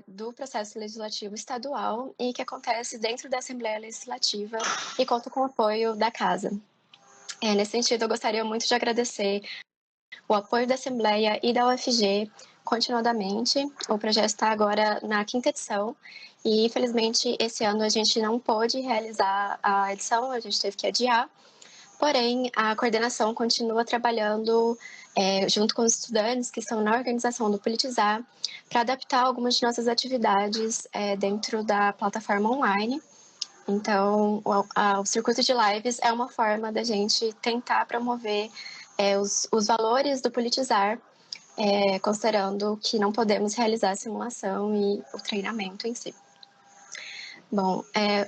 do processo legislativo estadual e que acontece dentro da Assembleia Legislativa e conta com o apoio da Casa. Nesse sentido, eu gostaria muito de agradecer o apoio da Assembleia e da UFG continuadamente. O projeto está agora na 5ª edição e, infelizmente, esse ano a gente não pôde realizar a edição, a gente teve que adiar. Porém, a coordenação continua trabalhando junto com os estudantes que estão na organização do Politizar para adaptar algumas de nossas atividades dentro da plataforma online. Então, o circuito de lives é uma forma da gente tentar promover os valores do Politizar, considerando que não podemos realizar a simulação e o treinamento em si. Bom,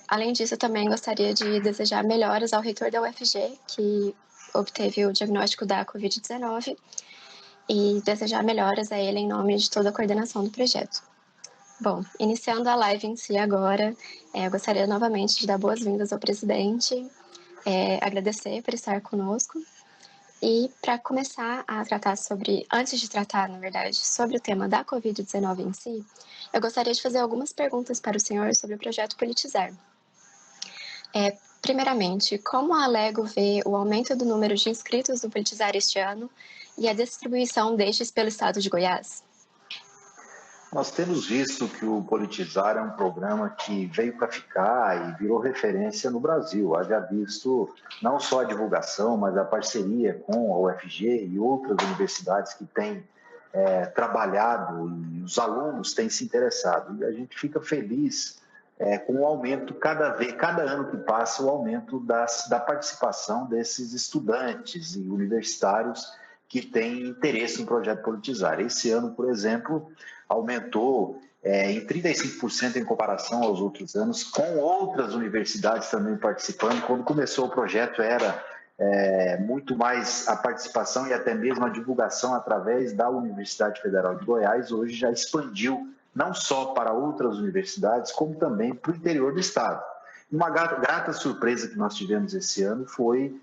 além disso, eu também gostaria de desejar melhoras ao reitor da UFG, que obteve o diagnóstico da Covid-19, e desejar melhoras a ele em nome de toda a coordenação do projeto. Bom, iniciando a live em si agora, eu gostaria novamente de dar boas-vindas ao presidente, agradecer por estar conosco. E para começar a tratar antes de tratar, na verdade, sobre o tema da Covid-19 em si, eu gostaria de fazer algumas perguntas para o senhor sobre o projeto Politizar. Primeiramente, como a Alego vê o aumento do número de inscritos no Politizar este ano e a distribuição destes pelo estado de Goiás? Nós temos visto que o Politizar é um programa que veio para ficar e virou referência no Brasil. Haja visto não só a divulgação, mas a parceria com a UFG e outras universidades que têm trabalhado e os alunos têm se interessado. E a gente fica feliz com o aumento, cada ano que passa, o aumento da participação desses estudantes e universitários que têm interesse no projeto Politizar. Esse ano, por exemplo, aumentou em 35% em comparação aos outros anos, com outras universidades também participando. Quando começou o projeto era muito mais a participação e até mesmo a divulgação através da Universidade Federal de Goiás. Hoje já expandiu não só para outras universidades, como também para o interior do estado. Uma grata surpresa que nós tivemos esse ano foi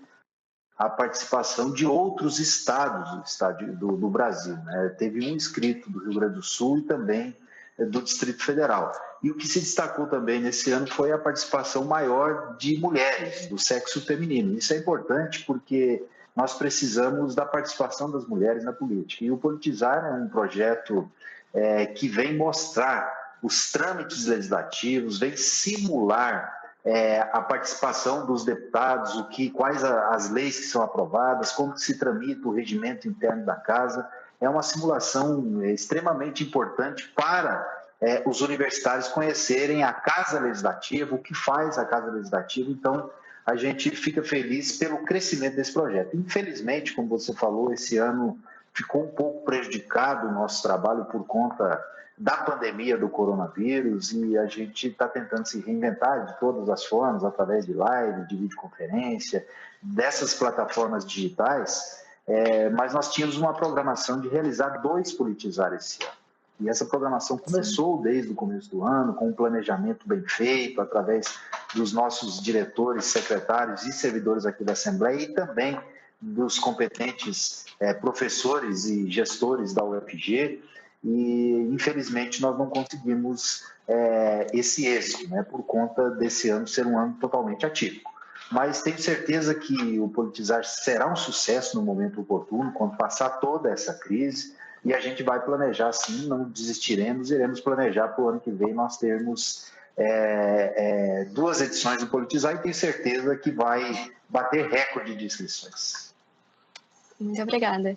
a participação de outros estados do Brasil. Teve um inscrito do Rio Grande do Sul e também do Distrito Federal. E o que se destacou também nesse ano foi a participação maior de mulheres, do sexo feminino. Isso é importante porque nós precisamos da participação das mulheres na política. E o Politizar é um projeto que vem mostrar os trâmites legislativos, vem simular a participação dos deputados, quais as leis que são aprovadas, como se tramita o regimento interno da casa. É uma simulação extremamente importante para os universitários conhecerem a Casa Legislativa, o que faz a Casa Legislativa. Então, a gente fica feliz pelo crescimento desse projeto. Infelizmente, como você falou, esse ano ficou um pouco prejudicado o nosso trabalho por conta da pandemia do coronavírus e a gente está tentando se reinventar de todas as formas, através de live, de videoconferência, dessas plataformas digitais, mas nós tínhamos uma programação de realizar 2 Politizar esse ano. E essa programação começou desde o começo do ano, com um planejamento bem feito, através dos nossos diretores, secretários e servidores aqui da Assembleia e também dos competentes professores e gestores da UFG. E, infelizmente, nós não conseguimos esse êxito, por conta desse ano ser um ano totalmente atípico. Mas tenho certeza que o Politizar será um sucesso no momento oportuno, quando passar toda essa crise, e a gente vai planejar sim, não desistiremos, iremos planejar para o ano que vem nós termos 2 edições do Politizar e tenho certeza que vai bater recorde de inscrições. Muito obrigada.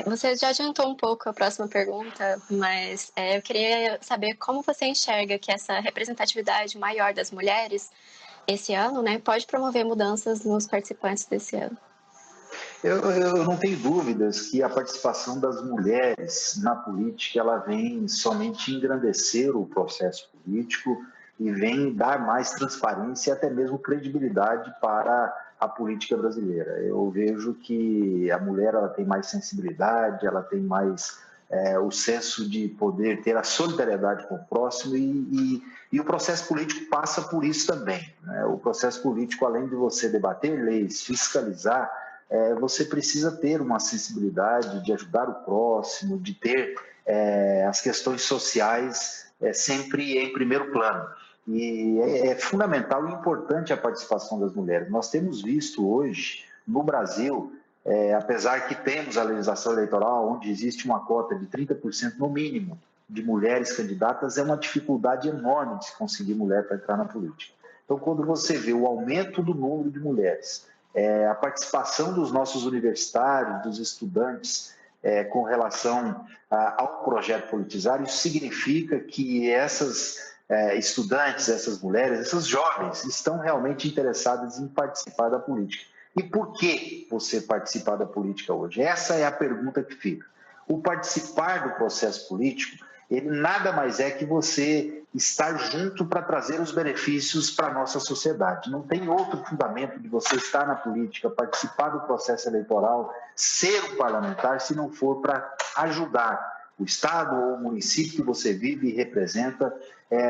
Você já adiantou um pouco a próxima pergunta, mas eu queria saber como você enxerga que essa representatividade maior das mulheres esse ano, pode promover mudanças nos participantes desse ano. Eu não tenho dúvidas que a participação das mulheres na política ela vem somente engrandecer o processo político e vem dar mais transparência e até mesmo credibilidade para a política brasileira. Eu vejo que a mulher ela tem mais sensibilidade, ela tem mais o senso de poder ter a solidariedade com o próximo e o processo político passa por isso também. O processo político, além de você debater leis, fiscalizar, você precisa ter uma sensibilidade de ajudar o próximo, de ter as questões sociais sempre em primeiro plano. E é fundamental e importante a participação das mulheres. Nós temos visto hoje, no Brasil, apesar que temos a legislação eleitoral, onde existe uma cota de 30% no mínimo de mulheres candidatas, é uma dificuldade enorme de se conseguir mulher para entrar na política. Então, quando você vê o aumento do número de mulheres, a participação dos nossos universitários, dos estudantes, com relação ao projeto Politizar, isso significa que essas estudantes, essas mulheres, essas jovens estão realmente interessadas em participar da política. E por que você participar da política hoje? Essa é a pergunta que fica. O participar do processo político, ele nada mais é que você estar junto para trazer os benefícios para a nossa sociedade. Não tem outro fundamento de você estar na política, participar do processo eleitoral, ser um parlamentar, se não for para ajudar o Estado ou o município que você vive e representa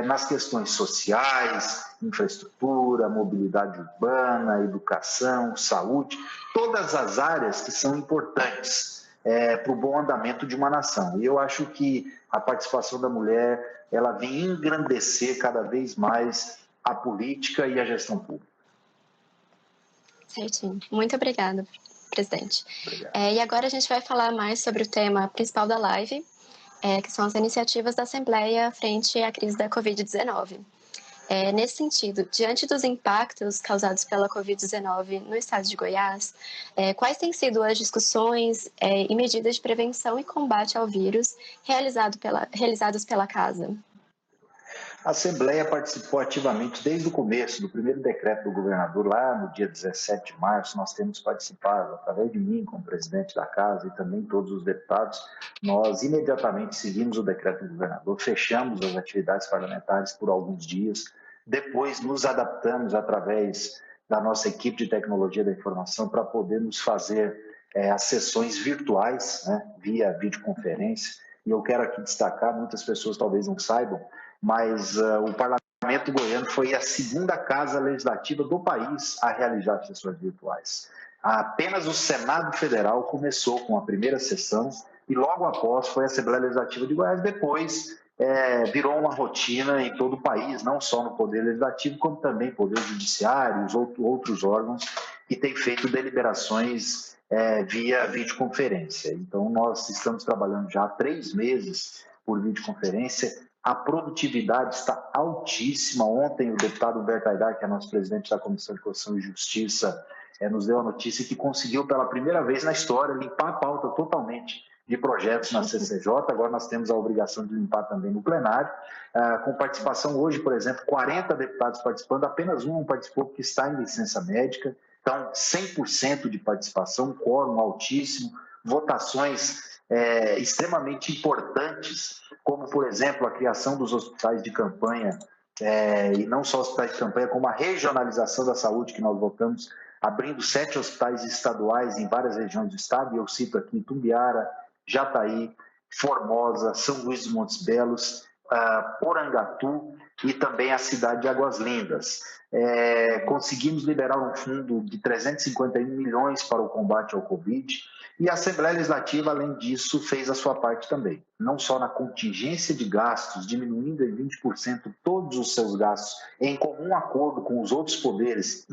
nas questões sociais, infraestrutura, mobilidade urbana, educação, saúde, todas as áreas que são importantes para o bom andamento de uma nação. E eu acho que a participação da mulher, ela vem engrandecer cada vez mais a política e a gestão pública. Certinho. Muito obrigada, presidente. Obrigado. E agora a gente vai falar mais sobre o tema principal da live, que são as iniciativas da Assembleia frente à crise da Covid-19. Nesse sentido, diante dos impactos causados pela Covid-19 no estado de Goiás, quais têm sido as discussões e medidas de prevenção e combate ao vírus realizadas pela Casa? A Assembleia participou ativamente desde o começo do primeiro decreto do governador, lá no dia 17 de março, nós temos participado, através de mim, como presidente da Casa, e também todos os deputados, nós imediatamente seguimos o decreto do governador, fechamos as atividades parlamentares por alguns dias, depois nos adaptamos através da nossa equipe de tecnologia da informação para podermos fazer as sessões virtuais, né, via videoconferência, e eu quero aqui destacar, muitas pessoas talvez não saibam, mas o Parlamento Goiano foi a segunda casa legislativa do país a realizar sessões virtuais. Apenas o Senado Federal começou com a primeira sessão e logo após foi a Assembleia Legislativa de Goiás. Depois virou uma rotina em todo o país, não só no Poder Legislativo, como também Poder Judiciário e outros órgãos que têm feito deliberações via videoconferência. Então, nós estamos trabalhando já há 3 meses por videoconferência. A produtividade está altíssima. Ontem, o deputado Humberto Aidar, que é nosso presidente da Comissão de Constituição e Justiça, nos deu a notícia que conseguiu, pela primeira vez na história, limpar a pauta totalmente de projetos na CCJ. Agora nós temos a obrigação de limpar também no plenário. Com participação hoje, por exemplo, 40 deputados participando, apenas um participou porque está em licença médica. Então, 100% de participação, quórum altíssimo, votações extremamente importantes, como, por exemplo, a criação dos hospitais de campanha, e não só hospitais de campanha, como a regionalização da saúde, que nós votamos, abrindo 7 hospitais estaduais em várias regiões do estado, e eu cito aqui Itumbiara, Jataí, Formosa, São Luís dos Montes Belos, Porangatu e também a cidade de Águas Lindas. Conseguimos liberar um fundo de 351 milhões para o combate ao Covid, e a Assembleia Legislativa, além disso, fez a sua parte também, não só na contingência de gastos, diminuindo em 20% todos os seus gastos, em comum acordo com os outros poderes,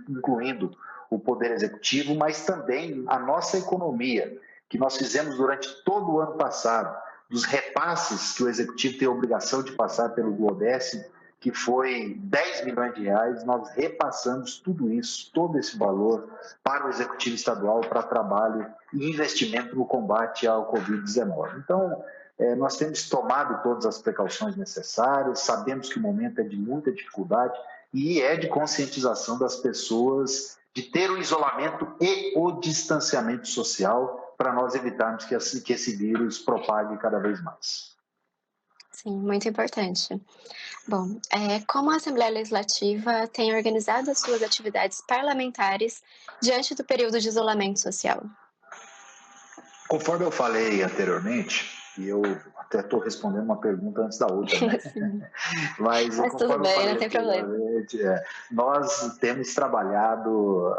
incluindo o Poder Executivo, mas também a nossa economia, que nós fizemos durante todo o ano passado, dos repasses que o Executivo tem a obrigação de passar pelo Duodécimo, que foi 10 milhões de reais, nós repassamos tudo isso, todo esse valor para o Executivo Estadual, para trabalho e investimento no combate ao Covid-19. Então, nós temos tomado todas as precauções necessárias, sabemos que o momento é de muita dificuldade e é de conscientização das pessoas de ter o isolamento e o distanciamento social para nós evitarmos que esse vírus propague cada vez mais. Sim, muito importante. Bom, como a Assembleia Legislativa tem organizado as suas atividades parlamentares diante do período de isolamento social? Conforme eu falei anteriormente, e eu até estou respondendo uma pergunta antes da outra, né? Sim. Mas, Mas tudo conforme eu bem, não falei tem problema. anteriormente, nós temos trabalhado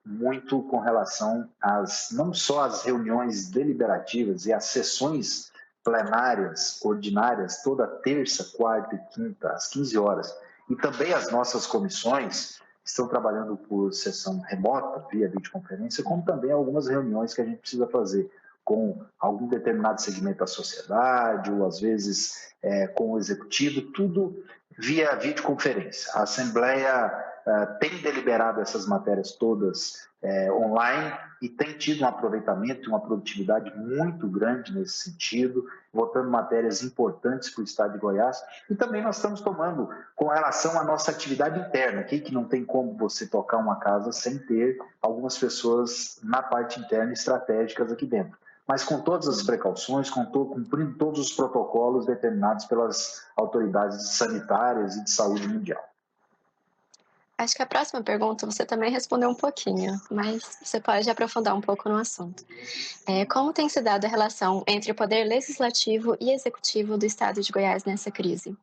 muito com relação às, não só às reuniões deliberativas e às sessões plenárias ordinárias, toda terça, quarta e quinta, às 15 horas, e também as nossas comissões estão trabalhando por sessão remota, via videoconferência, como também algumas reuniões que a gente precisa fazer com algum determinado segmento da sociedade, ou às vezes com o executivo, tudo via videoconferência. A Assembleia tem deliberado essas matérias todas online e tem tido um aproveitamento e uma produtividade muito grande nesse sentido, votando matérias importantes para o Estado de Goiás. E também nós estamos tomando com relação à nossa atividade interna, aqui, que não tem como você tocar uma casa sem ter algumas pessoas na parte interna estratégicas aqui dentro, mas com todas as precauções, cumprindo todos os protocolos determinados pelas autoridades sanitárias e de saúde mundial. Acho que a próxima pergunta você também respondeu um pouquinho, mas você pode aprofundar um pouco no assunto. Como tem se dado a relação entre o poder legislativo e executivo do estado de Goiás nessa crise?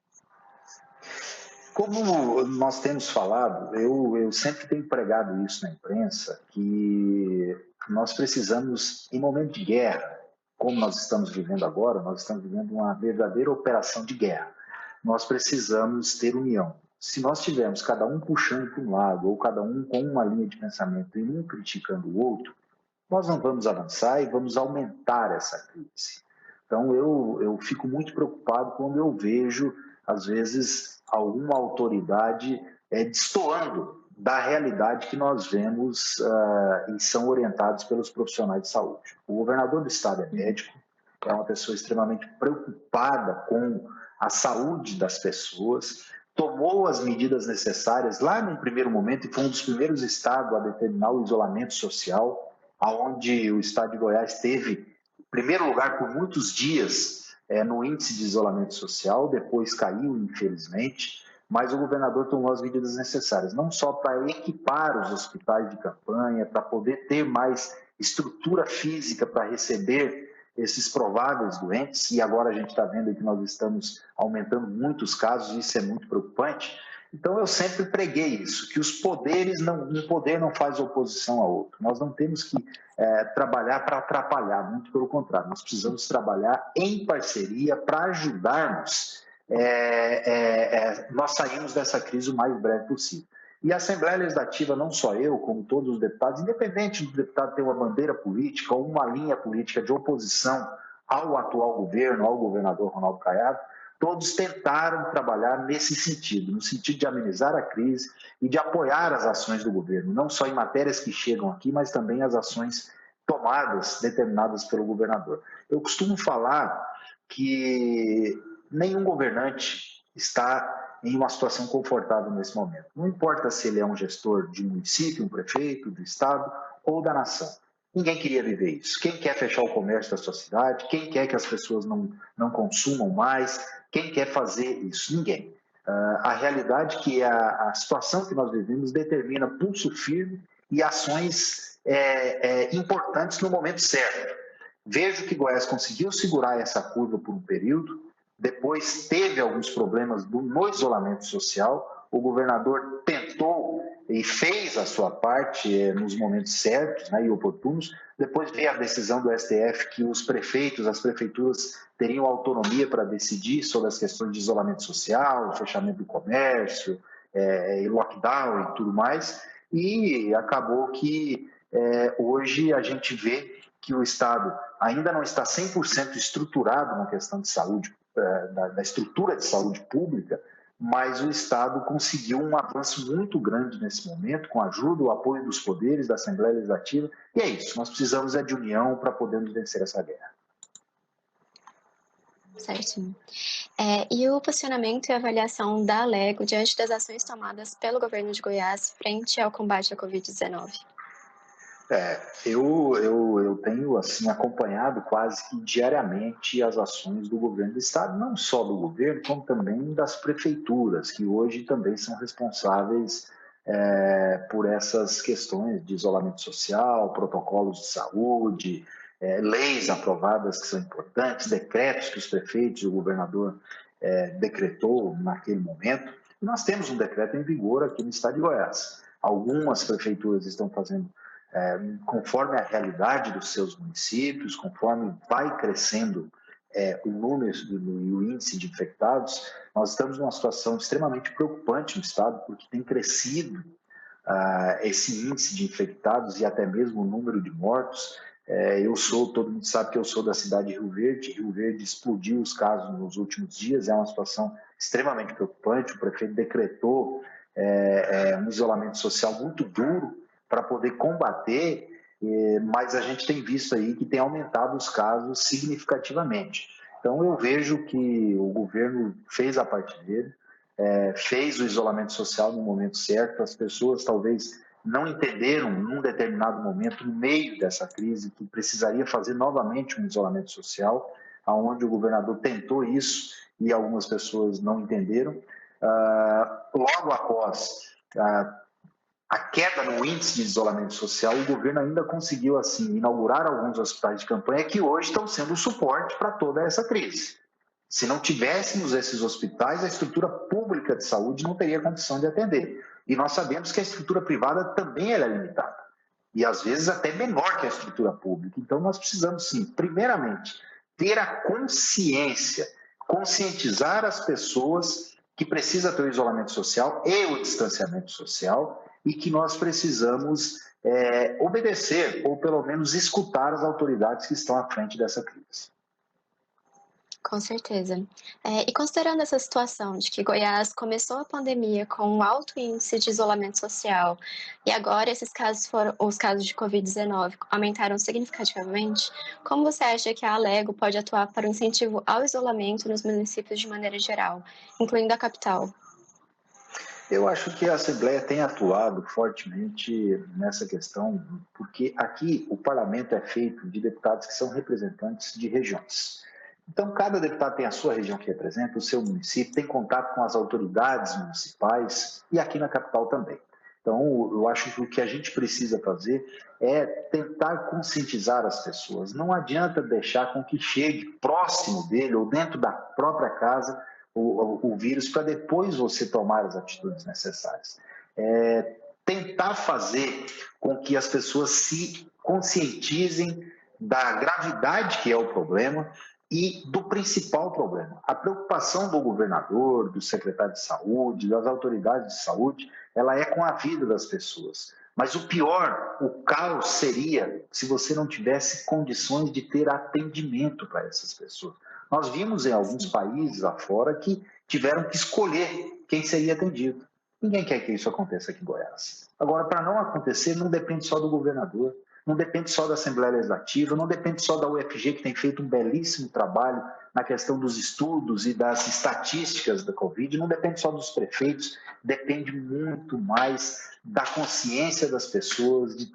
Como nós temos falado, eu sempre tenho pregado isso na imprensa, que nós precisamos, em momento de guerra, como nós estamos vivendo agora, nós estamos vivendo uma verdadeira operação de guerra. Nós precisamos ter união. Se nós tivermos cada um puxando para um lado, ou cada um com uma linha de pensamento e um criticando o outro, nós não vamos avançar e vamos aumentar essa crise. Então, eu fico muito preocupado quando eu vejo, às vezes, alguma autoridade destoando da realidade que nós vemos e são orientados pelos profissionais de saúde. O governador do estado é médico, é uma pessoa extremamente preocupada com a saúde das pessoas, tomou as medidas necessárias lá no primeiro momento e foi um dos primeiros estados a determinar o isolamento social, aonde o estado de Goiás teve primeiro lugar por muitos dias no índice de isolamento social, depois caiu, infelizmente, mas o governador tomou as medidas necessárias, não só para equipar os hospitais de campanha, para poder ter mais estrutura física para receber esses prováveis doentes, e agora a gente está vendo que nós estamos aumentando muitos casos, e isso é muito preocupante. Então eu sempre preguei isso, que os poderes, um poder não faz oposição ao outro. Nós não temos que trabalhar para atrapalhar, muito pelo contrário, nós precisamos trabalhar em parceria para ajudarmos nós sairmos dessa crise o mais breve possível. E a Assembleia Legislativa, não só eu, como todos os deputados, independente do deputado ter uma bandeira política ou uma linha política de oposição ao atual governo, ao governador Ronaldo Caiado, todos tentaram trabalhar nesse sentido, no sentido de amenizar a crise e de apoiar as ações do governo, não só em matérias que chegam aqui, mas também as ações tomadas, determinadas pelo governador. Eu costumo falar que nenhum governante está em uma situação confortável nesse momento. Não importa se ele é um gestor de um município, um prefeito, do estado ou da nação. Ninguém queria viver isso. Quem quer fechar o comércio da sua cidade? Quem quer que as pessoas não consumam mais? Quem quer fazer isso? Ninguém. A realidade é que a situação que nós vivemos determina pulso firme e ações importantes no momento certo. Vejo que Goiás conseguiu segurar essa curva por um período, depois teve alguns problemas no isolamento social, o governador tentou e fez a sua parte nos momentos certos, né, e oportunos, depois veio a decisão do STF que os prefeitos, as prefeituras teriam autonomia para decidir sobre as questões de isolamento social, fechamento do comércio, lockdown e tudo mais, e acabou que hoje a gente vê que o Estado ainda não está 100% estruturado na questão de saúde, da estrutura de saúde pública, mas o Estado conseguiu um avanço muito grande nesse momento, com a ajuda, o apoio dos poderes, da Assembleia Legislativa, e é isso, nós precisamos de união para podermos vencer essa guerra. Certinho. E o posicionamento e avaliação da Alego diante das ações tomadas pelo governo de Goiás frente ao combate à Covid-19? Eu tenho assim acompanhado quase que diariamente as ações do governo do estado, não só do governo, como também das prefeituras, que hoje também são responsáveis por essas questões de isolamento social, protocolos de saúde, leis aprovadas que são importantes, decretos que os prefeitos e o governador decretou naquele momento. E nós temos um decreto em vigor aqui no estado de Goiás. Algumas prefeituras estão fazendo conforme a realidade dos seus municípios, conforme vai crescendo o número e o índice de infectados. Nós estamos numa situação extremamente preocupante no estado, porque tem crescido esse índice de infectados e até mesmo o número de mortos. Todo mundo sabe que eu sou da cidade de Rio Verde. Rio Verde explodiu os casos nos últimos dias, é uma situação extremamente preocupante. O prefeito decretou um isolamento social muito duro para poder combater, mas a gente tem visto aí que tem aumentado os casos significativamente. Então eu vejo que o governo fez a parte dele, fez o isolamento social no momento certo. As pessoas talvez não entenderam num determinado momento, no meio dessa crise, que precisaria fazer novamente um isolamento social, onde o governador tentou isso e algumas pessoas não entenderam. Logo após a queda no índice de isolamento social, o governo ainda conseguiu, assim, inaugurar alguns hospitais de campanha que hoje estão sendo o suporte para toda essa crise. Se não tivéssemos esses hospitais, a estrutura pública de saúde não teria condição de atender. E nós sabemos que a estrutura privada também é limitada. E às vezes até menor que a estrutura pública. Então nós precisamos, sim, primeiramente, ter a consciência, conscientizar as pessoas que precisa ter o isolamento social e o distanciamento social e que nós precisamos obedecer ou pelo menos escutar as autoridades que estão à frente dessa crise. Com certeza. E considerando essa situação de que Goiás começou a pandemia com um alto índice de isolamento social, e agora os casos de Covid-19 aumentaram significativamente, como você acha que a Alego pode atuar para o incentivo ao isolamento nos municípios de maneira geral, incluindo a capital? Eu acho que a Assembleia tem atuado fortemente nessa questão, porque aqui o parlamento é feito de deputados que são representantes de regiões. Então, cada deputado tem a sua região que representa, o seu município, tem contato com as autoridades municipais e aqui na capital também. Então, eu acho que o que a gente precisa fazer é tentar conscientizar as pessoas. Não adianta deixar com que chegue próximo dele ou dentro da própria casa o vírus para depois você tomar as atitudes necessárias. Tentar fazer com que as pessoas se conscientizem da gravidade que é o problema e do principal problema. A preocupação do governador, do secretário de saúde, das autoridades de saúde, ela é com a vida das pessoas. Mas o pior, o caos seria se você não tivesse condições de ter atendimento para essas pessoas. Nós vimos em alguns países lá fora que tiveram que escolher quem seria atendido. Ninguém quer que isso aconteça aqui em Goiás. Agora, para não acontecer, não depende só do governador, não depende só da Assembleia Legislativa, não depende só da UFG, que tem feito um belíssimo trabalho na questão dos estudos e das estatísticas da Covid, não depende só dos prefeitos, depende muito mais da consciência das pessoas, de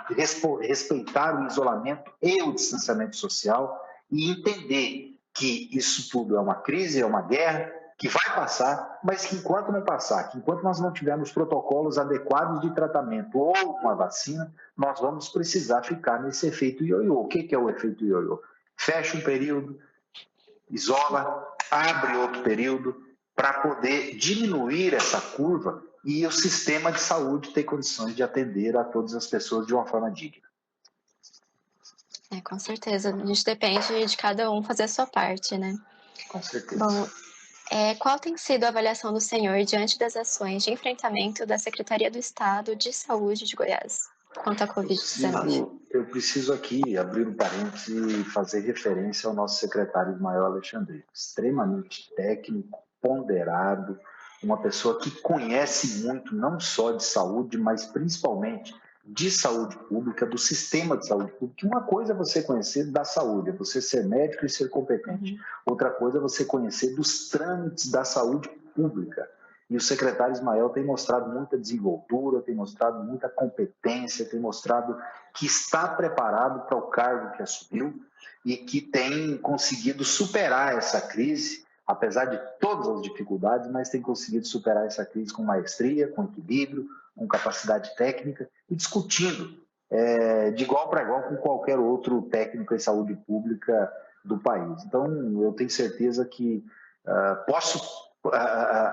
respeitar o isolamento e o distanciamento social e entender que isso tudo é uma crise, é uma guerra, que vai passar, mas que enquanto não passar, que enquanto nós não tivermos protocolos adequados de tratamento ou uma vacina, nós vamos precisar ficar nesse efeito ioiô. O que é o efeito ioiô? Fecha um período, isola, abre outro período, para poder diminuir essa curva e o sistema de saúde ter condições de atender a todas as pessoas de uma forma digna. Com certeza. A gente depende de cada um fazer a sua parte, né? Com certeza. Bom, qual tem sido a avaliação do senhor diante das ações de enfrentamento da Secretaria do Estado de Saúde de Goiás quanto à Covid-19? Eu preciso aqui abrir um parênteses e fazer referência ao nosso secretário-maior Alexandre, extremamente técnico, ponderado, uma pessoa que conhece muito não só de saúde, mas principalmente de saúde pública, do sistema de saúde pública. Uma coisa é você conhecer da saúde, é você ser médico e ser competente. Outra coisa é você conhecer dos trâmites da saúde pública. E o secretário Ismael tem mostrado muita desenvoltura, tem mostrado muita competência, tem mostrado que está preparado para o cargo que assumiu e que tem conseguido superar essa crise, apesar de todas as dificuldades, mas tem conseguido superar essa crise com maestria, com equilíbrio, com capacidade técnica e discutindo de igual para igual com qualquer outro técnico em saúde pública do país. Então, eu tenho certeza que posso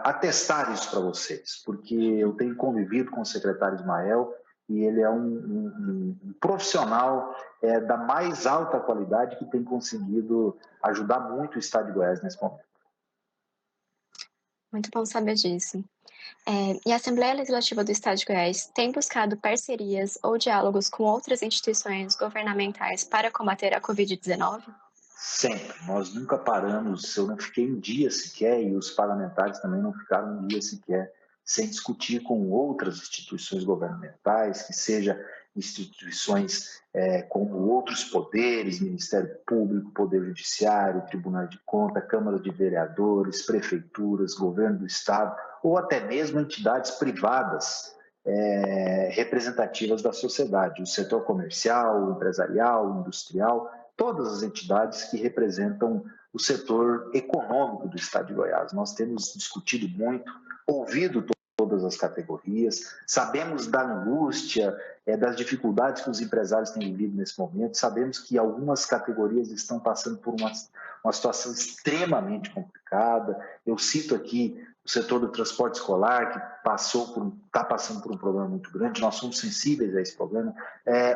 atestar isso para vocês, porque eu tenho convivido com o secretário Ismael e ele é um profissional da mais alta qualidade que tem conseguido ajudar muito o Estado de Goiás nesse momento. Muito bom saber disso. E a Assembleia Legislativa do Estado de Goiás tem buscado parcerias ou diálogos com outras instituições governamentais para combater a Covid-19? Sempre. Nós nunca paramos, eu não fiquei um dia sequer, e os parlamentares também não ficaram um dia sequer, sem discutir com outras instituições governamentais, que seja instituições como outros poderes, Ministério Público, Poder Judiciário, Tribunal de Contas, Câmara de Vereadores, prefeituras, governo do Estado, ou até mesmo entidades privadas representativas da sociedade, o setor comercial, empresarial, industrial, todas as entidades que representam o setor econômico do Estado de Goiás. Nós temos discutido muito, ouvido todas as categorias, sabemos da angústia, das dificuldades que os empresários têm vivido nesse momento, sabemos que algumas categorias estão passando por uma situação extremamente complicada. Eu cito aqui o setor do transporte escolar, que está passando por um problema muito grande, nós somos sensíveis a esse problema,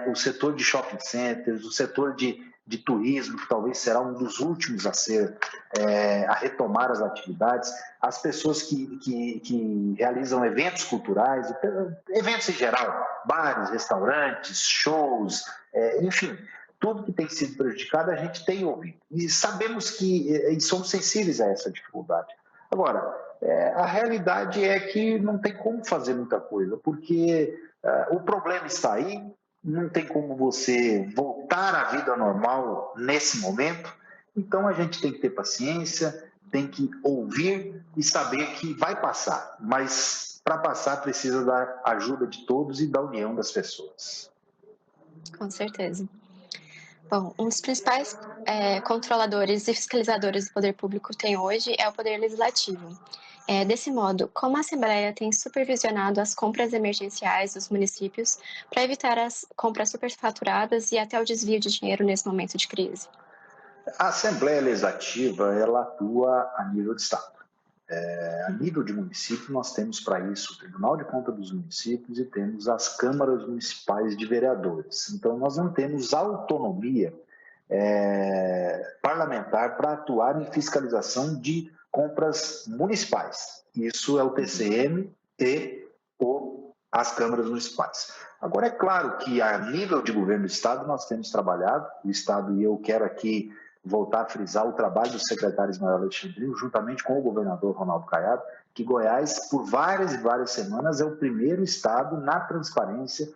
o setor de shopping centers, o setor de turismo, que talvez será um dos últimos a retomar as atividades, as pessoas que realizam eventos culturais, eventos em geral, bares, restaurantes, shows, enfim, tudo que tem sido prejudicado a gente tem ouvido. E sabemos e somos sensíveis a essa dificuldade. Agora, a realidade é que não tem como fazer muita coisa, porque o problema está aí, não tem como você voltar à vida normal nesse momento, então a gente tem que ter paciência, tem que ouvir e saber que vai passar, mas para passar precisa da ajuda de todos e da união das pessoas. Com certeza. Bom, um dos principais controladores e fiscalizadores do poder público tem hoje é o Poder Legislativo. Desse modo, como a Assembleia tem supervisionado as compras emergenciais dos municípios para evitar as compras superfaturadas e até o desvio de dinheiro nesse momento de crise? A Assembleia Legislativa, ela atua a nível de Estado. A nível de município, nós temos para isso o Tribunal de Contas dos Municípios e temos as câmaras municipais de vereadores. Então, nós não temos autonomia parlamentar para atuar em fiscalização de compras municipais. Isso é o TCM e as câmaras municipais. Agora, é claro que a nível de governo do Estado nós temos trabalhado, o Estado, e eu quero aqui voltar a frisar o trabalho do secretário Ismael Alexandrino, juntamente com o governador Ronaldo Caiado, que Goiás, por várias e várias semanas, é o primeiro estado na transparência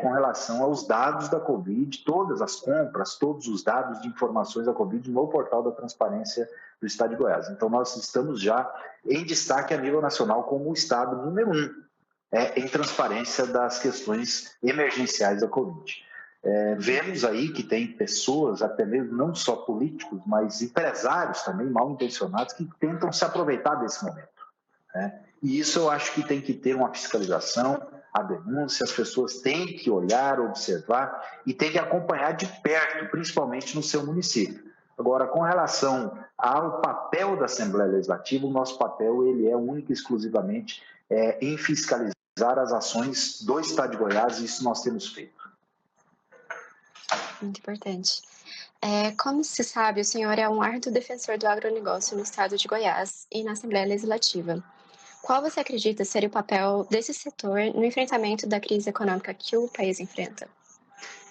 com relação aos dados da Covid, todas as compras, todos os dados de informações da Covid no portal da transparência do Estado de Goiás. Então, nós estamos já em destaque a nível nacional como o estado número 1 em transparência das questões emergenciais da Covid. Vemos aí que tem pessoas, até mesmo não só políticos, mas empresários também mal intencionados que tentam se aproveitar desse momento. E isso eu acho que tem que ter uma fiscalização, a denúncia, as pessoas têm que olhar, observar e têm que acompanhar de perto, principalmente no seu município. Agora, com relação ao papel da Assembleia Legislativa, o nosso papel ele é único e exclusivamente em fiscalizar as ações do Estado de Goiás, e isso nós temos feito. Muito importante. Como se sabe, o senhor é um árduo defensor do agronegócio no estado de Goiás e na Assembleia Legislativa. Qual você acredita ser o papel desse setor no enfrentamento da crise econômica que o país enfrenta?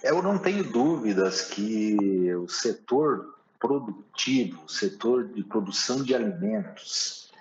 Eu não tenho dúvidas que o setor produtivo, o setor de produção de alimentos,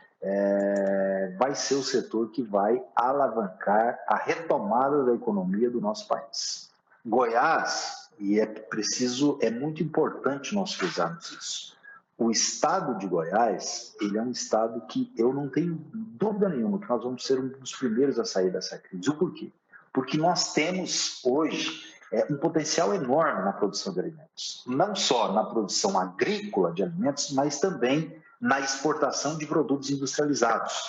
vai ser o setor que vai alavancar a retomada da economia do nosso país. Goiás, e é muito importante nós frisarmos isso, o estado de Goiás, ele é um estado que eu não tenho dúvida nenhuma que nós vamos ser um dos primeiros a sair dessa crise. O porquê? Porque nós temos hoje um potencial enorme na produção de alimentos, não só na produção agrícola de alimentos, mas também na exportação de produtos industrializados.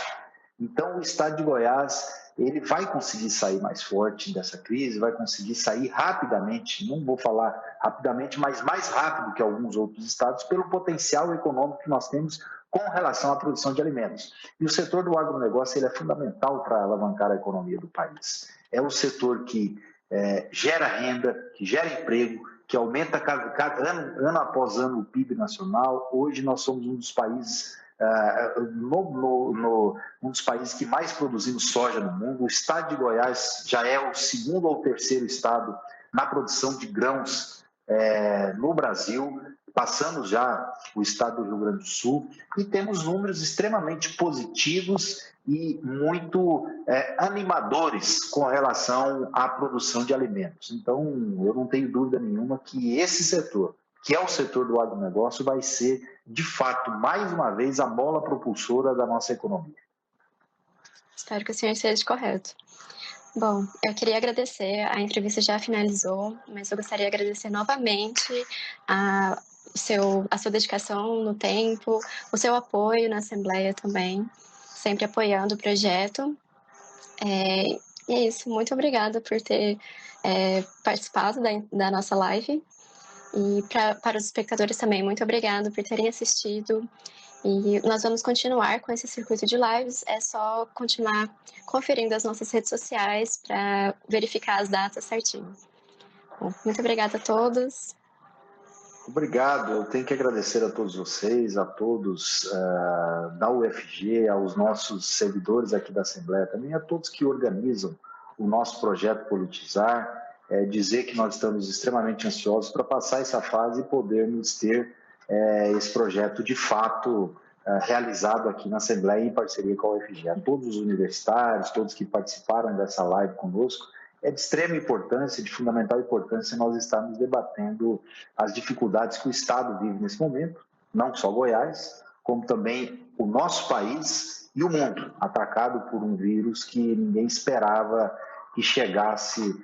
Então, o estado de Goiás, ele vai conseguir sair mais forte dessa crise, vai conseguir sair rapidamente, não vou falar rapidamente, mas mais rápido que alguns outros estados, pelo potencial econômico que nós temos com relação à produção de alimentos. E o setor do agronegócio ele é fundamental para alavancar a economia do país. É o setor que gera renda, que gera emprego, que aumenta cada ano após ano o PIB nacional. Hoje nós somos um dos países um dos países que mais produzimos soja no mundo. O estado de Goiás já é o segundo ou terceiro estado na produção de grãos no Brasil, passando já o estado do Rio Grande do Sul, e temos números extremamente positivos e muito animadores com relação à produção de alimentos. Então, eu não tenho dúvida nenhuma que esse setor, que é o setor do agronegócio, vai ser, de fato, mais uma vez, a mola propulsora da nossa economia. Espero que o senhor esteja correto. Bom, eu queria agradecer, a entrevista já finalizou, mas eu gostaria de agradecer novamente a sua dedicação no tempo, o seu apoio na Assembleia também, sempre apoiando o projeto. E é isso, muito obrigada por ter participado da nossa live. E para os espectadores também, muito obrigada por terem assistido. E nós vamos continuar com esse circuito de lives, é só continuar conferindo as nossas redes sociais para verificar as datas certinho. Bom, muito obrigada a todos. Obrigado, eu tenho que agradecer a todos vocês, a todos da UFG, aos nossos servidores aqui da Assembleia, também a todos que organizam o nosso projeto Politizar, dizer que nós estamos extremamente ansiosos para passar essa fase e podermos ter esse projeto de fato realizado aqui na Assembleia em parceria com a UFG. A todos os universitários, todos que participaram dessa live conosco, é de extrema importância, de fundamental importância nós estarmos debatendo as dificuldades que o Estado vive nesse momento, não só Goiás, como também o nosso país e o mundo, atacado por um vírus que ninguém esperava que chegasse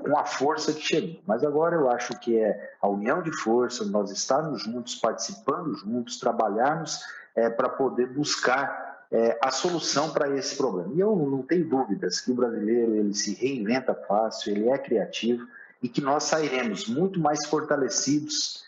com a força que chegou. Mas agora eu acho que é a união de forças, nós estarmos juntos, participando juntos, trabalharmos para poder buscar a solução para esse problema. E eu não tenho dúvidas que o brasileiro ele se reinventa fácil, ele é criativo e que nós sairemos muito mais fortalecidos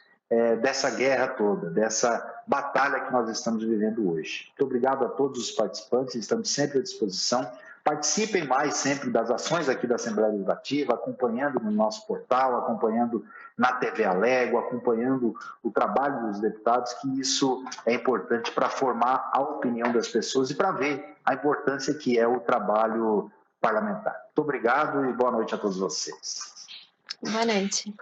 dessa guerra toda, dessa batalha que nós estamos vivendo hoje. Muito obrigado a todos os participantes, estamos sempre à disposição. Participem mais sempre das ações aqui da Assembleia Legislativa, acompanhando no nosso portal, acompanhando na TV Alego, acompanhando o trabalho dos deputados, que isso é importante para formar a opinião das pessoas e para ver a importância que é o trabalho parlamentar. Muito obrigado e boa noite a todos vocês. Boa noite.